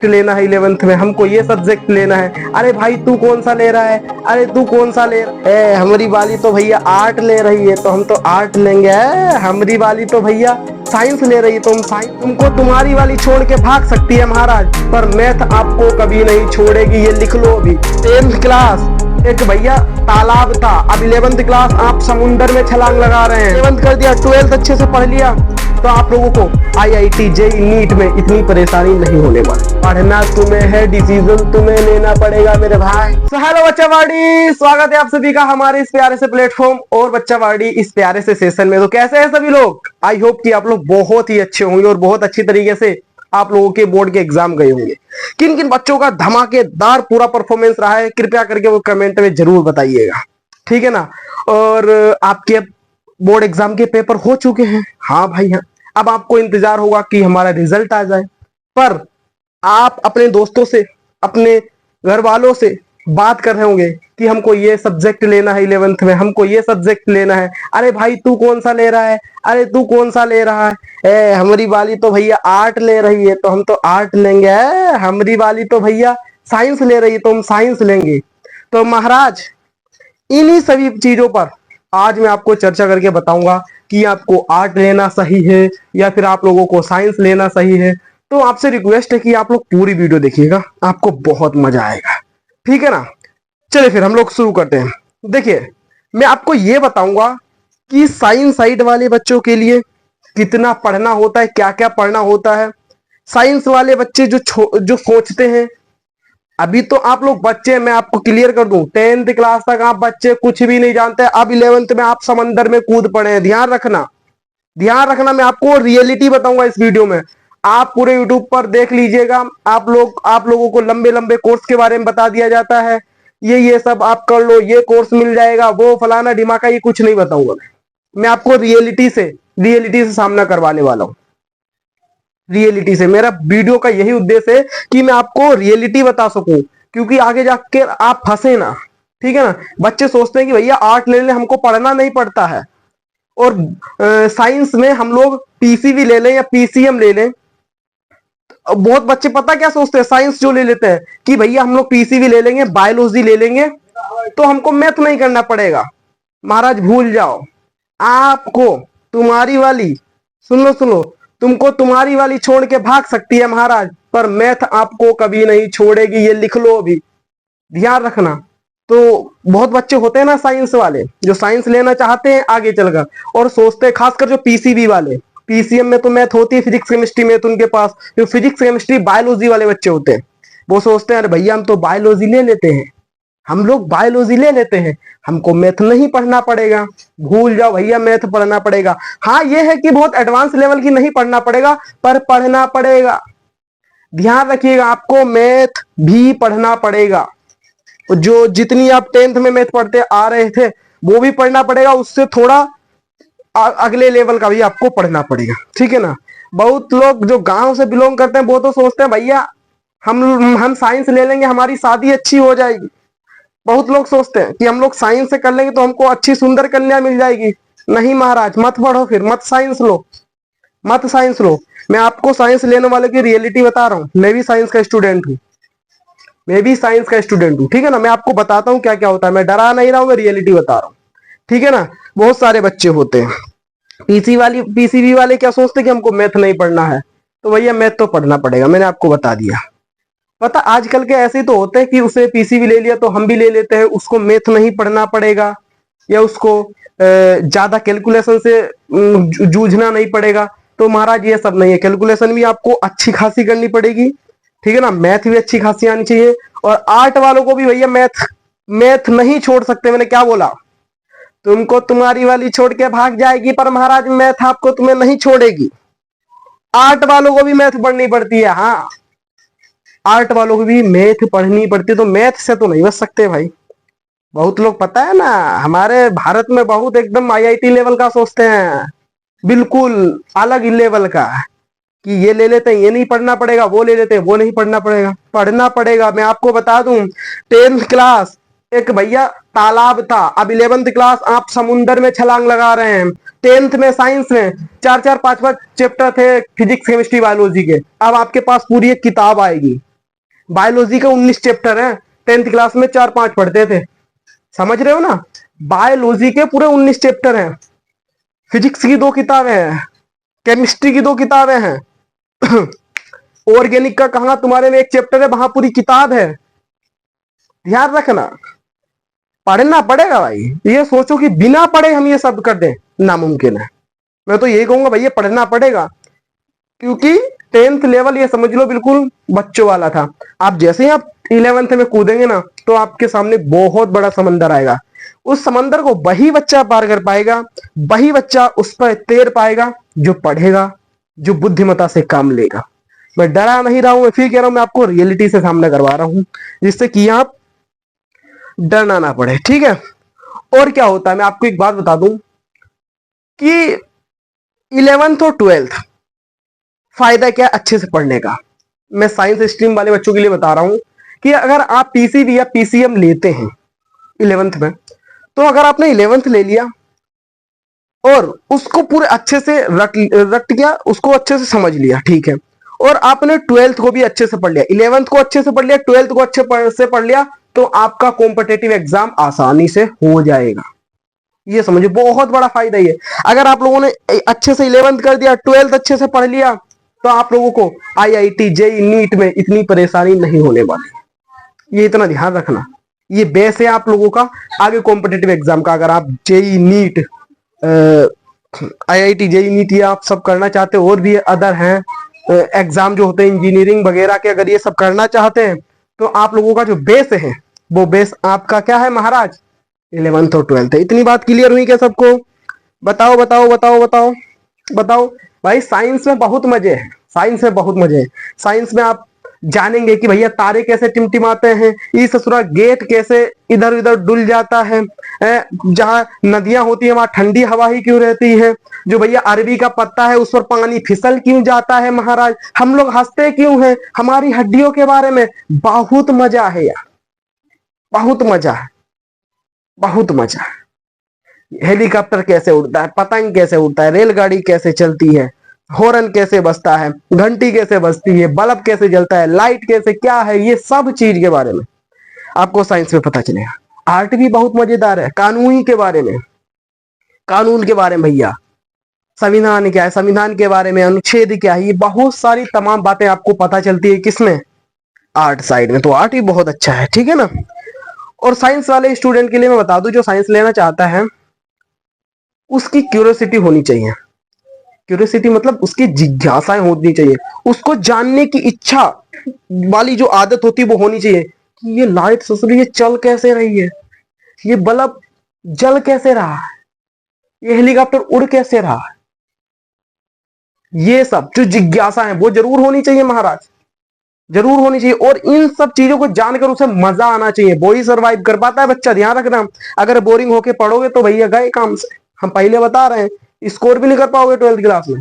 लेना है 11th में, हमको ये सब्जेक्ट लेना है। अरे भाई तू कौन सा ले रहा है, अरे तू कौन सा ले रहा है, हमारी वाली तो भैया आर्ट ले रही है तो हम तो आर्ट लेंगे। हमारी वाली तो भैया साइंस ले रही है तो हम साइंस। तुमको तुम्हारी वाली छोड़ के भाग सकती है महाराज, पर मैथ आपको कभी नहीं छोड़ेगी, ये लिख लो अभी। 10th क्लास एक भैया तालाब था, अब 11th क्लास आप समुंदर में छलांग लगा रहे हैं। 11th कर दिया, 12th अच्छे से पढ़ लिया तो आप लोगों को आईआईटी जेईई नीट में इतनी परेशानी नहीं होने वाली। पढ़ना तुम्हें है, डिसीजन तुम्हें लेना पड़ेगा मेरे भाई। तो हेलो बच्चावाड़ी, स्वागत है आप सभी का हमारे इस प्यारे से प्लेटफॉर्म और बच्चावाड़ी इस प्यारे से सेशन में। तो कैसे हैं सभी लोग? आई होप कि आप लोग बहुत ही अच्छे होंगे और बहुत अच्छी तरीके से आप लोगों के बोर्ड के एग्जाम गए होंगे। किन किन बच्चों का धमाकेदार पूरा परफॉर्मेंस रहा है कृपया करके वो कमेंट में जरूर बताइएगा, ठीक है ना। और आपके बोर्ड एग्जाम के पेपर हो चुके हैं, हाँ भाई हाँ। अब आपको इंतजार होगा कि हमारा रिजल्ट आ जाए, पर आप अपने दोस्तों से, अपने घर वालों से बात कर रहे होंगे कि हमको ये सब्जेक्ट लेना है 11th में, हमको ये सब्जेक्ट लेना है। अरे भाई तू कौन सा ले रहा है, अरे तू कौन सा ले रहा है, हमारी वाली तो भैया आर्ट ले रही है तो हम तो आर्ट लेंगे। हमारी वाली तो भैया साइंस ले रही है तो हम साइंस लेंगे। तो महाराज इन्हीं सभी चीजों पर आज मैं आपको चर्चा करके बताऊंगा कि आपको आर्ट लेना सही है या फिर आप लोगों को साइंस लेना सही है। तो आपसे रिक्वेस्ट है कि आप लोग पूरी वीडियो देखिएगा, आपको बहुत मजा आएगा, ठीक है ना। चलिए फिर हम लोग शुरू करते हैं। देखिए मैं आपको ये बताऊंगा कि साइंस साइड वाले बच्चों के लिए कितना पढ़ना होता है, क्या क्या पढ़ना होता है। साइंस वाले बच्चे जो सोचते हैं, अभी तो आप लोग बच्चे, मैं आपको क्लियर कर दूं 10th क्लास तक आप बच्चे कुछ भी नहीं जानते। अब 11th में आप समंदर में कूद पड़े हैं। ध्यान रखना, ध्यान रखना, मैं आपको रियलिटी बताऊंगा इस वीडियो में। आप पूरे यूट्यूब पर देख लीजिएगा, आप लोगों को लंबे लंबे कोर्स के बारे में बता दिया जाता है, ये सब आप कर लो, ये कोर्स मिल जाएगा, वो फलाना ढिमाका, ये कुछ नहीं बताऊंगा। मैं आपको रियलिटी से सामना करवाने वाला हूं। रियलिटी से मेरा वीडियो का यही उद्देश्य है कि मैं आपको रियलिटी बता सकूं, क्योंकि आगे जाके आप फंसे ना, ठीक है ना। बच्चे सोचते हैं कि भैया आर्ट ले लें, हमको पढ़ना नहीं पड़ता है, और साइंस में हम लोग पीसीबी ले लें या पीसीएम ले लें। बहुत बच्चे पता क्या सोचते हैं, साइंस जो ले लेते हैं कि भैया हम लोग पीसीबी ले लेंगे, बायोलॉजी ले लेंगे तो हमको मैथ नहीं करना पड़ेगा। महाराज भूल जाओ, आपको तुम्हारी वाली, सुन लो सुनो, तुमको तुम्हारी वाली छोड़ के भाग सकती है महाराज, पर मैथ आपको कभी नहीं छोड़ेगी, ये लिख लो अभी, ध्यान रखना। तो बहुत बच्चे होते हैं ना साइंस वाले, जो साइंस लेना चाहते हैं आगे चलकर और सोचते हैं, खासकर जो पीसीबी वाले, पीसीएम में तो मैथ होती है, फिजिक्स केमिस्ट्री में, तो उनके पास जो फिजिक्स केमिस्ट्री बायोलॉजी वाले बच्चे होते हैं वो सोचते हैं अरे भैया हम तो बायोलॉजी ले लेते हैं, हम लोग बायोलॉजी ले लेते हैं, हमको मैथ नहीं पढ़ना पड़ेगा। भूल जाओ भैया, मैथ पढ़ना पड़ेगा। हाँ ये है कि बहुत एडवांस लेवल की नहीं पढ़ना पड़ेगा, पर पढ़ना पड़ेगा। ध्यान रखिएगा, आपको मैथ भी पढ़ना पड़ेगा। जो जितनी आप 10th में मैथ पढ़ते आ रहे थे वो भी पढ़ना पड़ेगा, उससे थोड़ा अगले लेवल का भी आपको पढ़ना पड़ेगा, ठीक है ना। बहुत लोग जो गांव से बिलोंग करते हैं वो तो सोचते हैं भैया हम साइंस ले लेंगे, हमारी शादी अच्छी हो जाएगी। बहुत लोग सोचते हैं कि हम लोग साइंस से कर लेंगे तो हमको अच्छी सुंदर कन्या मिल जाएगी। नहीं महाराज, मत पढ़ो, फिर मत साइंस लो, मत साइंस लो। मैं आपको साइंस लेने वाले की रियलिटी बता रहा हूँ, मैं भी साइंस का स्टूडेंट हूँ, मैं भी साइंस का स्टूडेंट हूँ, ठीक है ना। मैं आपको बताता हूँ क्या क्या होता है, मैं डरा नहीं रहा हूँ, मैं रियलिटी बता रहा हूँ, ठीक है ना। बहुत सारे बच्चे होते हैं पीसीबी वाले क्या सोचते हैं कि हमको मैथ नहीं पढ़ना है, तो भैया मैथ तो पढ़ना पड़ेगा, मैंने आपको बता दिया। पता आजकल के ऐसे तो होते हैं कि उसे पीसीबी ले लिया तो हम भी ले लेते हैं, उसको मैथ नहीं पढ़ना पड़ेगा या उसको ज्यादा कैलकुलेशन से जूझना नहीं पड़ेगा। तो महाराज ये सब नहीं है, कैलकुलेशन भी आपको अच्छी खासी करनी पड़ेगी, ठीक है ना। मैथ भी अच्छी खासी आनी चाहिए, और आर्ट वालों को भी भैया मैथ नहीं छोड़ सकते। मैंने क्या बोला, तुमको तुम्हारी वाली छोड़ के भाग जाएगी, पर महाराज मैथ आपको तुम्हें नहीं छोड़ेगी। आर्ट वालों को भी मैथ पढ़नी पड़ती है, हाँ आर्ट वालों को भी मैथ पढ़नी पड़ती है, तो मैथ से तो नहीं बच सकते भाई। बहुत लोग पता है ना, हमारे भारत में बहुत एकदम आईआईटी लेवल का सोचते हैं, बिल्कुल अलग लेवल का, कि ये ले लेते हैं, ये नहीं पढ़ना पड़ेगा, वो ले लेते हैं, वो नहीं पढ़ना पड़ेगा। पढ़ना पड़ेगा। मैं आपको बता दूं 10th क्लास एक भैया तालाब था, अब 11th क्लास आप समुंदर में छलांग लगा रहे हैं। 10th में साइंस में 4-4 5-5 चैप्टर थे फिजिक्स केमिस्ट्री बायोलॉजी के, अब आपके पास पूरी एक किताब आएगी, बायोलॉजी के 19 चैप्टर हैं, 10th क्लास में 4-5 पढ़ते थे, समझ रहे हो ना। बायोलॉजी के पूरे 19 चैप्टर हैं, फिजिक्स की 2 किताबें हैं, केमिस्ट्री की 2 किताबें हैं, ऑर्गेनिक का कहा तुम्हारे में 1 चैप्टर है, वहां पूरी किताब है। ध्यान रखना, पढ़ना पड़ेगा भाई। ये सोचो कि बिना पढ़े हम ये सब कर दें, नामुमकिन है। मैं तो यही कहूंगा भैया, पढ़ना पड़ेगा, क्योंकि 10th लेवल ये समझ लो बिल्कुल बच्चों वाला था। आप जैसे ही आप 11th में कूदेंगे ना, तो आपके सामने बहुत बड़ा समंदर आएगा। उस समंदर को वही बच्चा पार कर पाएगा, वही बच्चा उस पर तैर पाएगा जो पढ़ेगा, जो बुद्धिमत्ता से काम लेगा। मैं डरा नहीं रहा हूं, मैं फिर कह रहा हूं, मैं आपको रियलिटी से सामना करवा रहा हूं, जिससे कि आप डरना ना पड़े, ठीक है। और क्या होता है, मैं आपको एक बात बता दूं कि 11th और 12th फायदा क्या है अच्छे से पढ़ने का। मैं साइंस स्ट्रीम वाले बच्चों के लिए बता रहा हूं कि अगर आप पीसीबी या पीसीएम लेते हैं 11th में, तो अगर आपने 11th ले लिया और उसको पूरे अच्छे से रट गया, उसको अच्छे से समझ लिया, ठीक है, और आपने 12th को भी अच्छे से पढ़ लिया, 11th को अच्छे से पढ़ लिया, 12th को अच्छे से पढ़ लिया, तो आपका कॉम्पिटेटिव एग्जाम आसानी से हो जाएगा। ये समझो, बहुत बड़ा फायदा ये। अगर आप लोगों ने अच्छे से 11th कर दिया, 12th अच्छे से पढ़ लिया, तो आप लोगों को आईआईटी जेई नीट में इतनी परेशानी नहीं होने वाली। ये इतना ध्यान रखना, ये बेस है आप लोगों का आगे कॉम्पिटेटिव एग्जाम का। अगर आप JEE NEET, IIT JEE NEET ये आप सब करना चाहते हो, और भी अदर हैं एग्जाम जो होते हैं इंजीनियरिंग वगैरह के, अगर ये सब करना चाहते हैं, तो आप लोगों का जो बेस है, वो बेस आपका क्या है महाराज, 11th और 12th है। इतनी बात क्लियर हुई क्या सबको? बताओ बताओ बताओ बताओ बताओ। भाई साइंस में बहुत मजे हैं, साइंस में बहुत मजे हैं। साइंस में आप जानेंगे कि भैया तारे कैसे टिमटिमाते हैं, ये ससुरा गेट कैसे इधर उधर डुल जाता है, जहां नदियां होती है वहां ठंडी हवा ही क्यों रहती है, जो भैया अरबी का पत्ता है उस पर पानी फिसल क्यों जाता है महाराज, हम लोग हंसते क्यों हैं, हमारी हड्डियों के बारे में बहुत मजा है यार, बहुत मजा है, बहुत मजा है। हेलीकॉप्टर कैसे उड़ता है, पतंग कैसे उड़ता है, रेलगाड़ी कैसे चलती है, हॉर्न कैसे बजता है, घंटी कैसे बजती है, बल्ब कैसे जलता है, लाइट कैसे क्या है, ये सब चीज के बारे में आपको साइंस में पता चलेगा। आर्ट भी बहुत मजेदार है, कानूनी के बारे में, कानून के बारे में भैया, संविधान क्या है, संविधान के बारे में, अनुच्छेद क्या है, ये बहुत सारी तमाम बातें आपको पता चलती है किसमें, आर्ट साइड में। तो आर्ट भी बहुत अच्छा है, ठीक है ना। और साइंस वाले स्टूडेंट के लिए मैं बता दूं, जो साइंस लेना चाहता है उसकी क्यूरियोसिटी होनी चाहिए। क्यूरियोसिटी मतलब उसकी जिज्ञासाएं होनी चाहिए, उसको जानने की इच्छा वाली जो आदत होती है वो होनी चाहिए कि ये लाइट ससुरी ये चल कैसे रही है, ये बल्ब जल कैसे रहा है, ये हेलीकॉप्टर उड़ कैसे रहा है। ये सब जो जिज्ञासा है वो जरूर होनी चाहिए महाराज, जरूर होनी चाहिए। और इन सब चीजों को जानकर उसे मजा आना चाहिए, वो ही सर्वाइव कर पाता है बच्चा। ध्यान रखना, अगर बोरिंग होके पढ़ोगे तो भैया गए काम से। हम पहले बता रहे हैं, स्कोर भी नहीं कर पाओगे 12th क्लास में।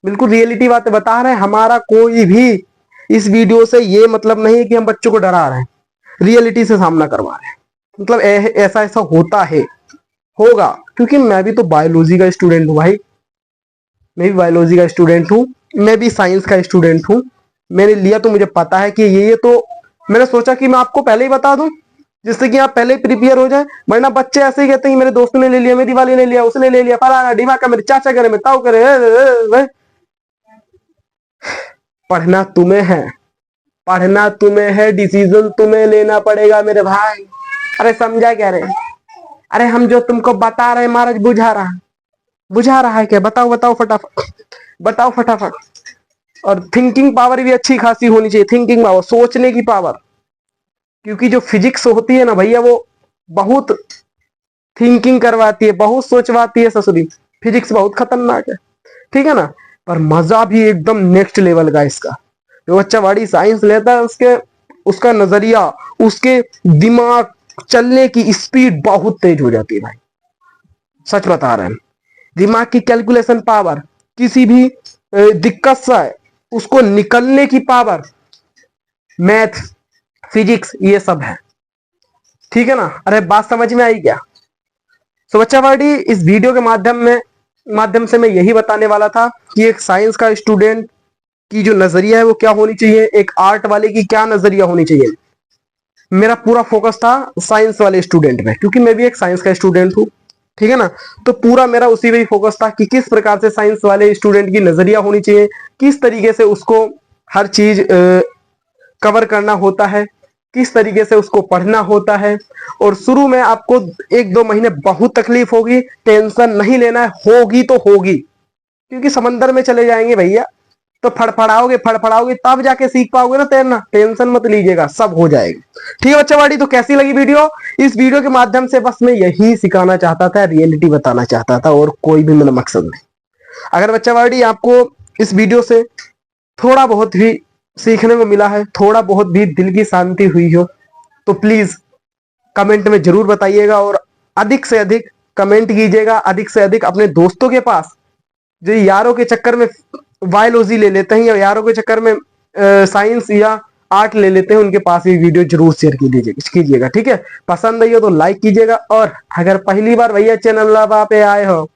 बिल्कुल रियलिटी बातें बता रहे हैं। हमारा कोई भी इस वीडियो से ये मतलब नहीं है कि हम बच्चों को डरा रहे हैं, रियलिटी से सामना करवा रहे हैं। मतलब ऐसा ऐसा होता है, होगा, क्योंकि मैं भी तो बायोलॉजी का स्टूडेंट हूँ भाई, मैं भी बायोलॉजी का स्टूडेंट हूँ, मैं भी साइंस का स्टूडेंट हूँ। मैंने लिया तो मुझे पता है कि ये तो मैंने सोचा कि मैं आपको पहले ही बता दूं, जिससे कि आप पहले ही प्रिपेयर हो जाए। वरना बच्चे ऐसे ही कहते हैं मेरे दोस्त ने ले लिया, मेरी वाली ने लिया, उसने ले लिया, फलाना ढिमाका, मेरे चाचा करे, मेरे ताऊ करे। पढ़ना तुम्हें है, पढ़ना तुम्हें है, डिसीजन तुम्हें लेना पड़ेगा मेरे भाई। अरे समझा क्या रे? अरे हम जो तुमको बता रहे हैं महाराज, बुझा रहा है क्या? बताओ बताओ फटाफट, बताओ फटाफट। और थिंकिंग पावर भी अच्छी खासी होनी चाहिए, थिंकिंग पावर, सोचने की पावर। क्योंकि जो फिजिक्स होती है ना भैया, वो बहुत थिंकिंग करवाती है, बहुत सोचवाती है ससुरी। फिजिक्स बहुत खतरनाक है, ठीक है ना। पर मजा भी एकदम नेक्स्ट लेवल का इसका। जो बच्चा बड़ी साइंस लेता है, उसके उसका नजरिया, उसके दिमाग चलने की स्पीड बहुत तेज हो जाती है भाई, सच बता रहे हैं। दिमाग की कैलकुलेशन पावर, किसी भी दिक्कत से उसको निकलने की पावर, मैथ, फिजिक्स, ये सब है, ठीक है ना। अरे बात समझ में आई क्या? तो बच्चा पार्टी, इस वीडियो के माध्यम से मैं यही बताने वाला था कि एक साइंस का स्टूडेंट की जो नजरिया है वो क्या होनी चाहिए, एक आर्ट वाले की क्या नजरिया होनी चाहिए। मेरा पूरा फोकस था साइंस वाले स्टूडेंट में, क्योंकि मैं भी एक साइंस का स्टूडेंट हूँ, ठीक है ना। तो पूरा मेरा उसी में ही फोकस था कि किस प्रकार से साइंस वाले स्टूडेंट की नजरिया होनी चाहिए, किस तरीके से उसको हर चीज कवर करना होता है, किस तरीके से उसको पढ़ना होता है। और शुरू में आपको 1-2 महीने बहुत तकलीफ होगी, टेंशन नहीं लेना है, होगी तो होगी, क्योंकि समंदर में चले जाएंगे भैया, तो फड़फड़ाओगे फड़फड़ाओगे तब जाके सीख पाओगे ना तैरना। टेंशन मत लीजिएगा, सब हो जाएगा। ठीक है बच्चा वाड़ी, तो कैसी लगी वीडियो। इस वीडियो के माध्यम से बस मैं यही सिखाना चाहता था, रियलिटी बताना चाहता था, और कोई भी मेरा मकसद नहीं। अगर बच्चा वाड़ी आपको इस वीडियो से थोड़ा बहुत भी सीखने को मिला है, थोड़ा बहुत भी दिल की शांति हुई हो, तो प्लीज कमेंट में जरूर बताइएगा, और अधिक से अधिक कमेंट कीजिएगा, अधिक से अधिक अपने दोस्तों के पास, जो यारों के चक्कर में बायोलॉजी ले लेते हैं या यारों के चक्कर में साइंस या आर्ट ले लेते हैं, उनके पास ये वीडियो जरूर शेयर कीजिएगा। ठीक है, पसंद आई हो तो लाइक कीजिएगा, और अगर पहली बार भैया चैनल पे आए हो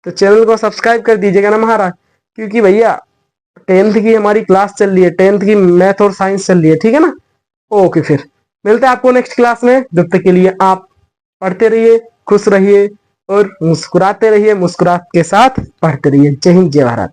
तो चैनल को सब्सक्राइब कर दीजिएगा ना महाराज, क्योंकि भैया 10th की हमारी क्लास चल रही है, 10th की मैथ और साइंस चल रही है, ठीक है ना। ओके, फिर मिलते हैं आपको नेक्स्ट क्लास में। जब तक के लिए आप पढ़ते रहिए, खुश रहिए और मुस्कुराते रहिए, मुस्कुराहट के साथ पढ़ते रहिए। जय हिंद, जय भारत।